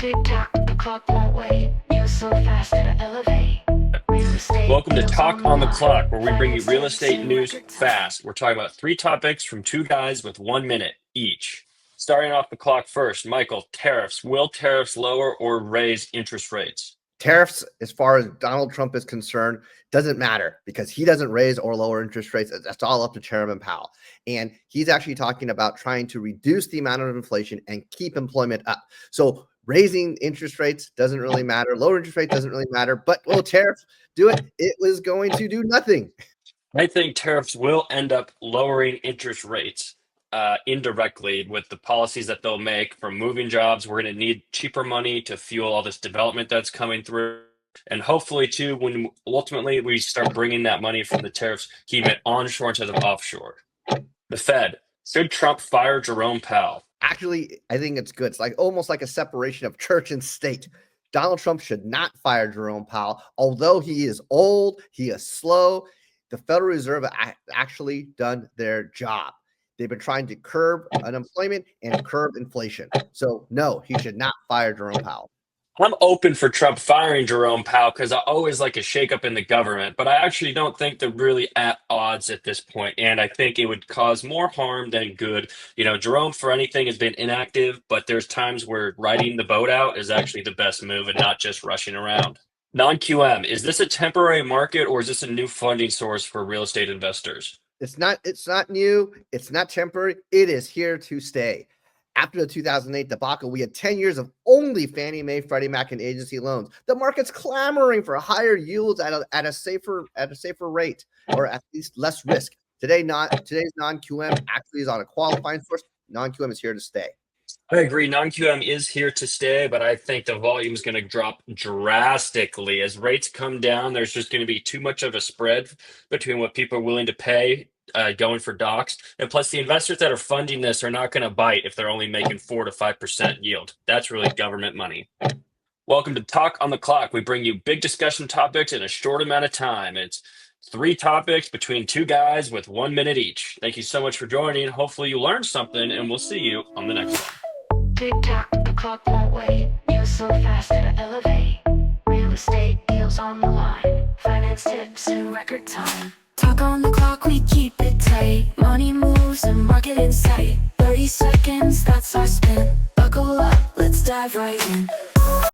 Tick-tock, the clock won't wait. You're so fast to elevate. Real estate Welcome to deals Talk the on the line. Clock, where we bring you Finance real tips estate in news record time. fast. We're talking about three topics from two guys with 1 minute each. Starting off the clock first, Michael, tariffs. Will tariffs lower or raise interest rates? Tariffs, as far as Donald Trump is concerned, doesn't matter because he doesn't raise or lower interest rates. That's all up to Chairman Powell. And he's actually talking about trying to reduce the amount of inflation and keep employment up. So raising interest rates doesn't really matter. Lower interest rate doesn't really matter. But will tariffs do it? It was going to do nothing. I think tariffs will end up lowering interest rates indirectly with the policies that they'll make for moving jobs. We're going to need cheaper money to fuel all this development that's coming through. And hopefully, too, when ultimately we start bringing that money from the tariffs, keep it onshore instead of offshore. The Fed. Should Trump fire Jerome Powell? Actually, I think it's good. It's like almost like a separation of church and state. Donald Trump should not fire Jerome Powell. Although he is old, he is slow. The Federal Reserve actually done their job. They've been trying to curb unemployment and curb inflation. So no, he should not fire Jerome Powell. I'm open for Trump firing Jerome Powell because I always like a shakeup in the government, but I actually don't think they're really at odds at this point, and I think it would cause more harm than good. Jerome, for anything, has been inactive, but there's times where riding the boat out is actually the best move and not just rushing around. Non-QM, is this a temporary market or is this a new funding source for real estate investors? It's not new. It's not temporary. It is here to stay. After the 2008 debacle, we had 10 years of only Fannie Mae, Freddie Mac, and agency loans. The market's clamoring for higher yields at a safer rate, or at least less risk. Today's non-QM actually is on a qualifying source. Non-QM is here to stay. I agree. Non-QM is here to stay, but I think the volume is going to drop drastically. As rates come down, there's just going to be too much of a spread between what people are willing to pay going for docs. And plus, the investors that are funding this are not going to bite if they're only making 4 to 5% yield. That's really government money. Welcome to Talk on the Clock. We bring you big discussion topics in a short amount of time. It's three topics between two guys with 1 minute each. Thank you so much for joining. Hopefully you learned something, and we'll see you on the next one. Tick-tock, the clock won't wait. You're so fast to elevate. Real estate deals on the line. Finance tips in record time. Talk on the clock, we keep it tight. Money moves and market insight. 30 seconds, that's our spin. Buckle up, let's dive right in.